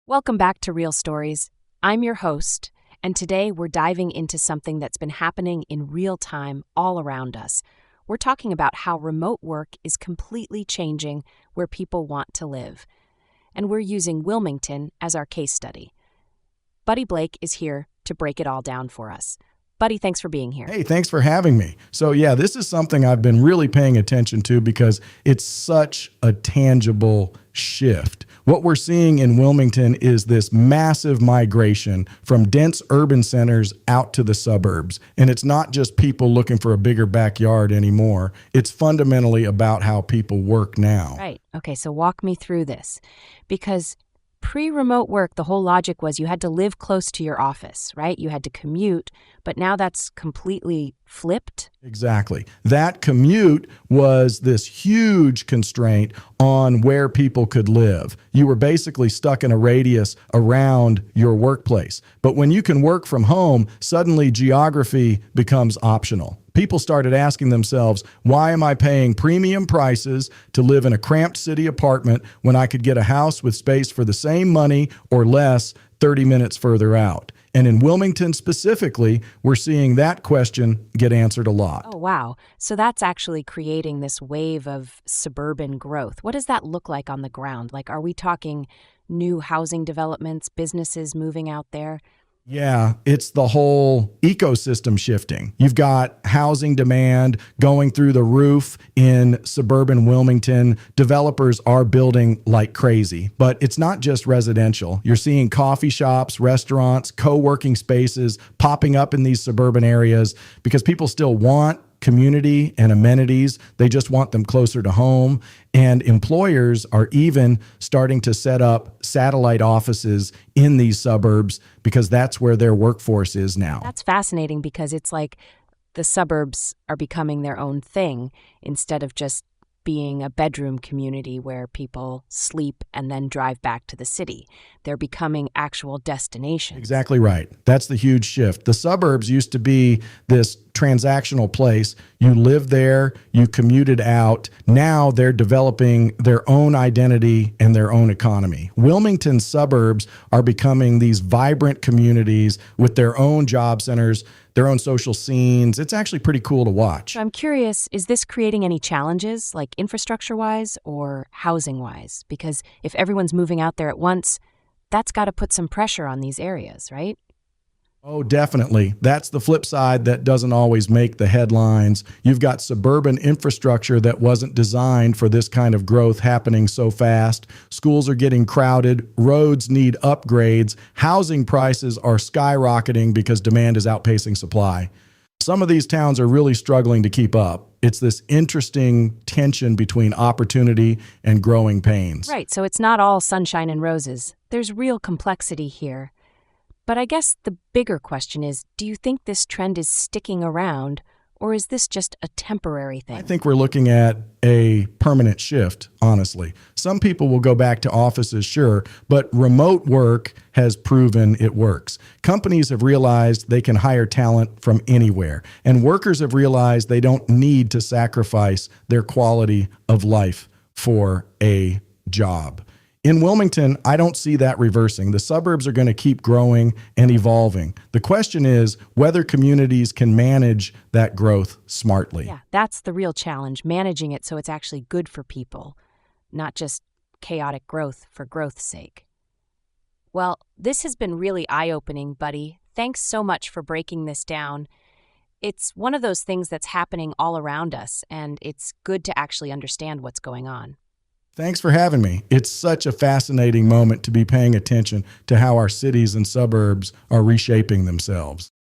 Welcome back to Real Stories. I'm your host, and today we're diving into something that's been happening in real time all around us. We're talking about how remote work is completely changing where people want to live. And we're using Wilmington as our case study. Buddy Blake is here to break it all down for us. Buddy, thanks for being here. Hey, thanks for having me. So yeah, this is something I've been really paying attention to because it's such a tangible shift. What we're seeing in Wilmington is this massive migration from dense urban centers out to the suburbs. And it's not just people looking for a bigger backyard anymore. It's fundamentally about how people work now. Right. Okay, so walk me through this. Because pre-remote work, the whole logic was you had to live close to your office, right? You had to commute, but now that's completely flipped. Exactly. That commute was this huge constraint on where people could live. You were basically stuck in a radius around your workplace. But when you can work from home, suddenly geography becomes optional. People started asking themselves, why am I paying premium prices to live in a cramped city apartment when I could get a house with space for the same money or less 30 minutes further out? And in Wilmington specifically, we're seeing that question get answered a lot. Oh, wow. So that's actually creating this wave of suburban growth. What does that look like on the ground? Like, are we talking new housing developments, businesses moving out there? Yeah, it's the whole ecosystem shifting. You've got housing demand going through the roof in suburban Wilmington. Developers are building like crazy, but it's not just residential. You're seeing coffee shops, restaurants, co-working spaces popping up in these suburban areas because people still want community and amenities. They just want them closer to home. And employers are even starting to set up satellite offices in these suburbs because that's where their workforce is now. That's fascinating because it's like the suburbs are becoming their own thing instead of just being a bedroom community where people sleep and then drive back to the city. They're becoming actual destinations. Exactly right. That's the huge shift. The suburbs used to be this transactional place. You lived there, you commuted out. Now they're developing their own identity and their own economy. Wilmington suburbs are becoming these vibrant communities with their own job centers, their own social scenes. It's actually pretty cool to watch. So I'm curious, is this creating any challenges, like infrastructure-wise or housing-wise? Because if everyone's moving out there at once, that's got to put some pressure on these areas, right? Oh, definitely. That's the flip side that doesn't always make the headlines. You've got suburban infrastructure that wasn't designed for this kind of growth happening so fast. Schools are getting crowded. Roads need upgrades. Housing prices are skyrocketing because demand is outpacing supply. Some of these towns are really struggling to keep up. It's this interesting tension between opportunity and growing pains. Right, so it's not all sunshine and roses. There's real complexity here. But I guess the bigger question is, do you think this trend is sticking around, or is this just a temporary thing? I think we're looking at a permanent shift, honestly. Some people will go back to offices, sure, but remote work has proven it works. Companies have realized they can hire talent from anywhere, and workers have realized they don't need to sacrifice their quality of life for a job. In Wilmington, I don't see that reversing. The suburbs are going to keep growing and evolving. The question is whether communities can manage that growth smartly. Yeah, that's the real challenge, managing it so it's actually good for people, not just chaotic growth for growth's sake. Well, this has been really eye-opening, buddy. Thanks so much for breaking this down. It's one of those things that's happening all around us, and it's good to actually understand what's going on. Thanks for having me. It's such a fascinating moment to be paying attention to how our cities and suburbs are reshaping themselves.